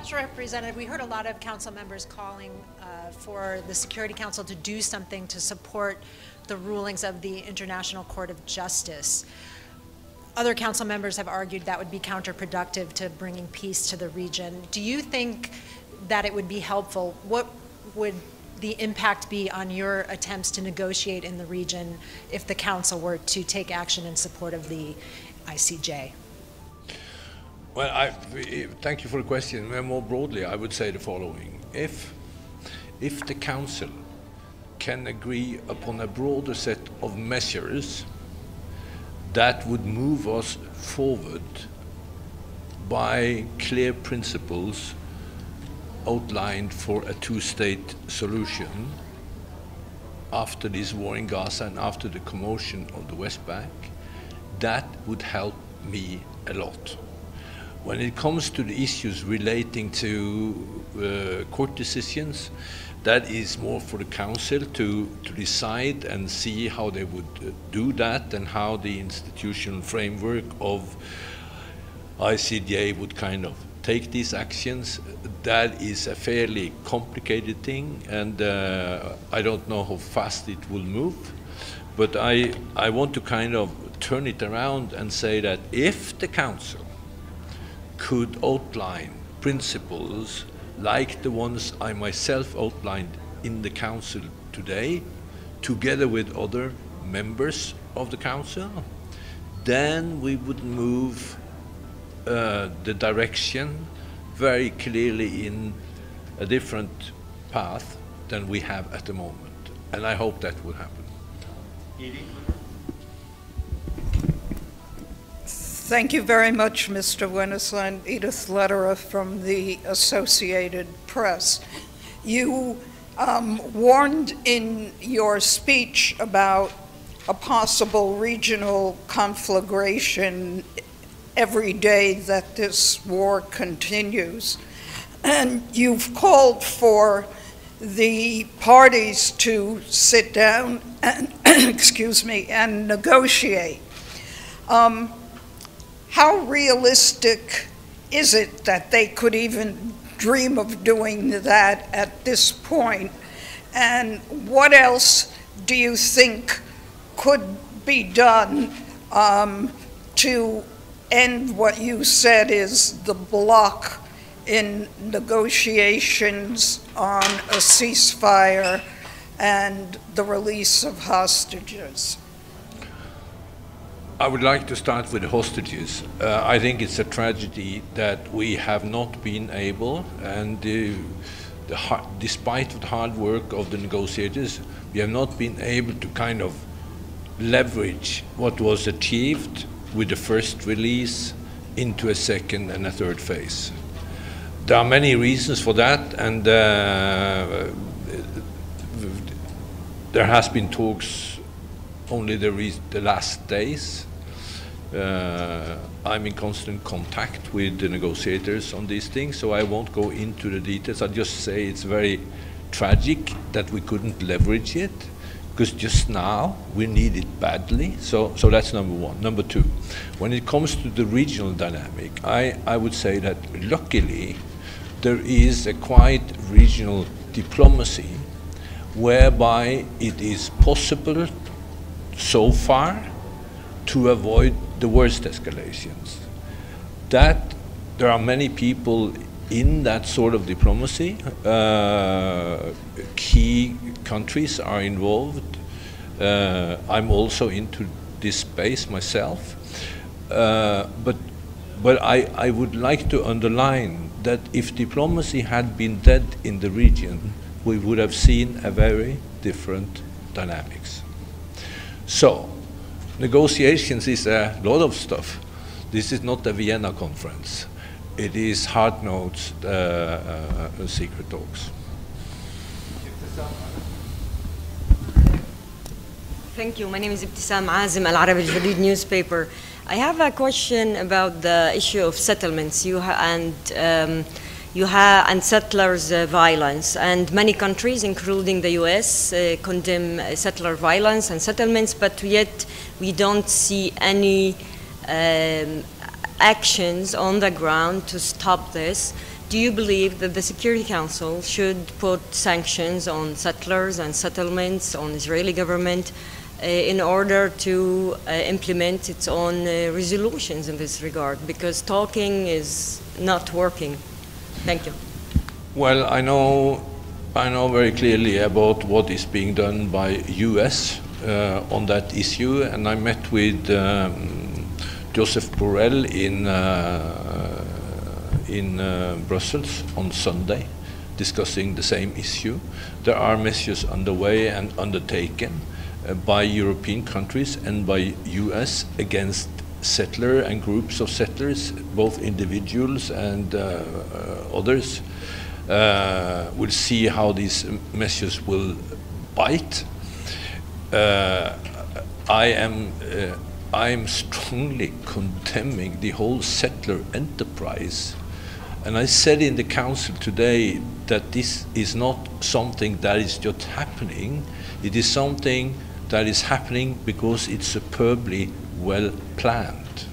Mr. Representative, we heard a lot of council members calling for the Security Council to do something to support the rulings of the International Court of Justice. Other council members have argued that would be counterproductive to bringing peace to the region. Do you think that it would be helpful? What would the impact be on your attempts to negotiate in the region if the council were to take action in support of the ICJ? Well, thank you for the question. More broadly, I would say the following. If the council can agree upon a broader set of measures that would move us forward by clear principles outlined for a two-state solution after this war in Gaza and after the commotion of the West Bank, that would help me a lot. When it comes to the issues relating to court decisions, that is more for the council to decide and see how they would do that and how the institutional framework of ICJ would kind of take these actions. That is a fairly complicated thing, and I don't know how fast it will move. But I want to kind of turn it around and say that if the council could outline principles like the ones I myself outlined in the council today, together with other members of the council, then we would move the direction very clearly in a different path than we have at the moment. And I hope that will happen. Thank you very much, Mr. Wennesland. Edith Lederer from the Associated Press. You warned in your speech about a possible regional conflagration every day that this war continues. And you've called for the parties to sit down and, excuse me, and negotiate. How realistic is it that they could even dream of doing that at this point? And what else do you think could be done to end what you said is the block in negotiations on a ceasefire and the release of hostages? I would like to start with the hostages. I think it's a tragedy that we have not been able, and despite the hard work of the negotiators, we have not been able to kind of leverage what was achieved with the first release into a second and a third phase. There are many reasons for that, and there has been talks only the last days. I'm in constant contact with the negotiators on these things, so I won't go into the details. I'll just say it's very tragic that we couldn't leverage it, because just now we need it badly. So that's number one. Number two, when it comes to the regional dynamic, I would say that luckily there is a quite regional diplomacy whereby it is possible so far to avoid the worst escalations. That there are many people in that sort of diplomacy. Key countries are involved. I'm also into this space myself. But I would like to underline that if diplomacy had been dead in the region, we would have seen a very different dynamics. So, negotiations is a lot of stuff. This is not a Vienna conference. It is hard notes, secret talks. Thank you. My name is Ibtisam Azim, Al Arabi Al Jadid newspaper. I have a question about the issue of settlements and settlers' violence. And many countries, including the US, condemn settler violence and settlements, but yet we don't see any actions on the ground to stop this. do you believe that the Security Council should put sanctions on settlers and settlements, on Israeli government, in order to implement its own resolutions in this regard? Because talking is not working. Thank you. Well, I know very clearly about what is being done by US on that issue, and I met with Joseph Borrell in Brussels on Sunday, discussing the same issue. There are measures underway and undertaken by European countries and by US against settler and groups of settlers, both individuals and others. We'll see how these measures will bite. I am strongly condemning the whole settler enterprise. And I said in the council today that this is not something that is just happening. It is something that is happening because it's superbly well planned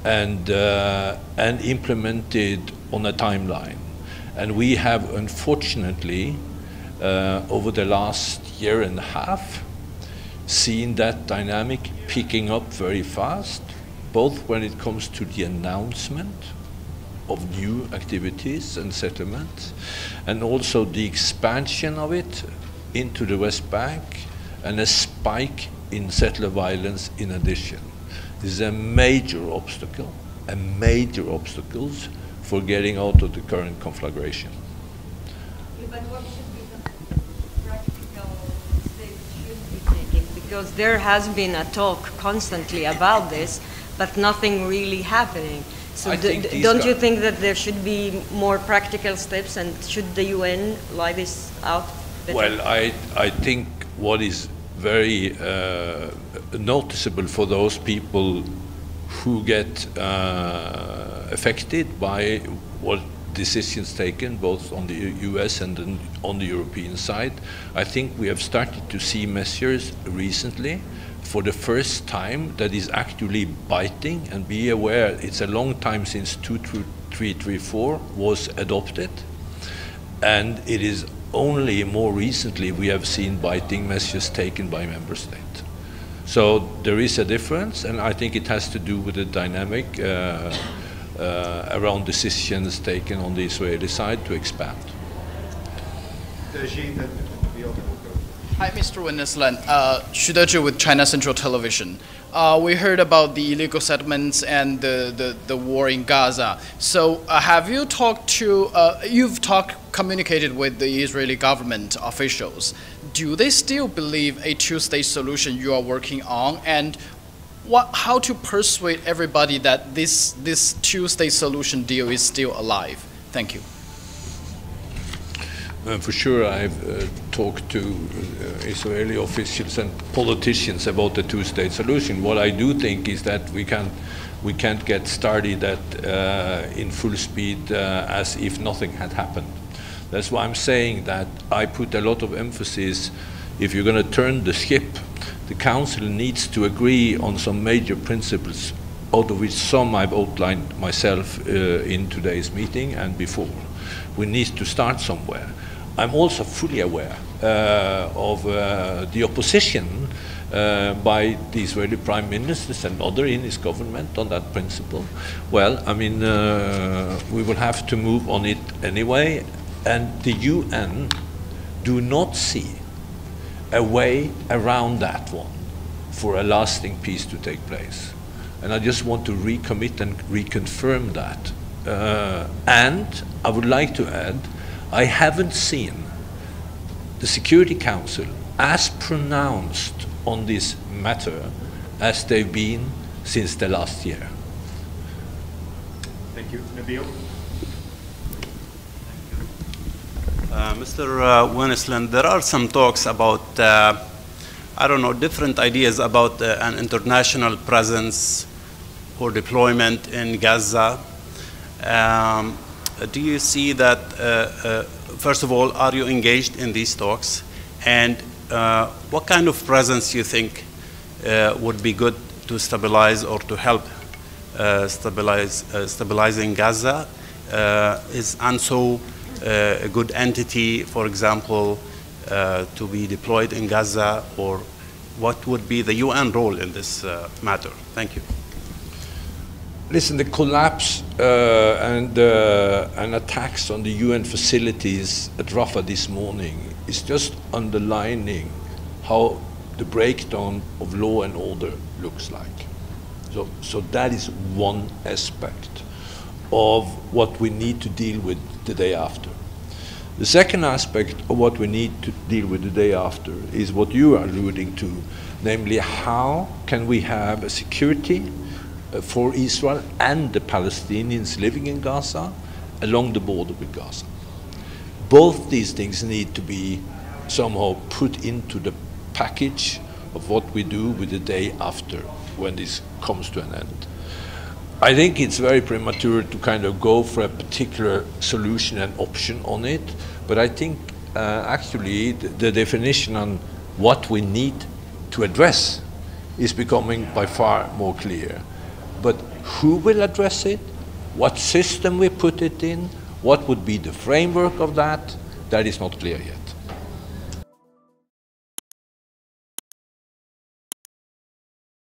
and implemented on a timeline. And we have, unfortunately, over the last year and a half, seen that dynamic picking up very fast, both when it comes to the announcement of new activities and settlements, and also the expansion of it into the West Bank, and a spike in settler violence in addition. This is a major obstacle, for getting out of the current conflagration. Yeah, but what should be the practical steps should be taken? Because there has been a talk constantly about this, but nothing really happening. So don't you think that there should be more practical steps, and should the UN lie this out better? Well, I think what is very noticeable for those people who get affected by what decisions taken both on the US and on the European side, I think we have started to see measures recently for the first time that is actually biting. And be aware, it's a long time since 2334 was adopted, and it is only more recently we have seen biting measures taken by member states. So there is a difference, and I think it has to do with the dynamic around decisions taken on the Israeli side to expand. Hi, Mr. Wennesland. Shudeju with China Central Television. We heard about the illegal settlements and the war in Gaza. So have you communicated with the Israeli government officials? Do they still believe a two-state solution you are working on? And how to persuade everybody that this two-state solution deal is still alive? Thank you. For sure, I've talked to Israeli officials and politicians about the two-state solution. What I do think is that we can't get started in full speed as if nothing had happened. That's why I'm saying that I put a lot of emphasis. If you're going to turn the ship, the Council needs to agree on some major principles, out of which some I've outlined myself in today's meeting and before. We need to start somewhere. I'm also fully aware of the opposition by the Israeli Prime Minister and others in his government on that principle. Well, I mean, we will have to move on it anyway, and the UN do not see a way around that one for a lasting peace to take place. And I just want to recommit and reconfirm that. And I would like to add, I haven't seen the Security Council as pronounced on this matter as they've been since the last year. Thank you. Nabil? Mr. Wennesland, there are some talks about, I don't know, different ideas about an international presence or deployment in Gaza. Do you see that, first of all, are you engaged in these talks? And what kind of presence you think would be good to stabilize or to help stabilizing Gaza? is also a good entity, for example, to be deployed in Gaza, or what would be the UN role in this matter? Thank you. Listen, the collapse and attacks on the UN facilities at Rafah this morning is just underlining how the breakdown of law and order looks like. So that is one aspect of what we need to deal with the day after. The second aspect of what we need to deal with the day after is what you are alluding to, namely how can we have a security for Israel and the Palestinians living in Gaza along the border with Gaza. Both these things need to be somehow put into the package of what we do with the day after when this comes to an end. I think it's very premature to kind of go for a particular solution and option on it, but I think actually the definition on what we need to address is becoming by far more clear. But who will address it, what system we put it in, what would be the framework of that, that is not clear yet.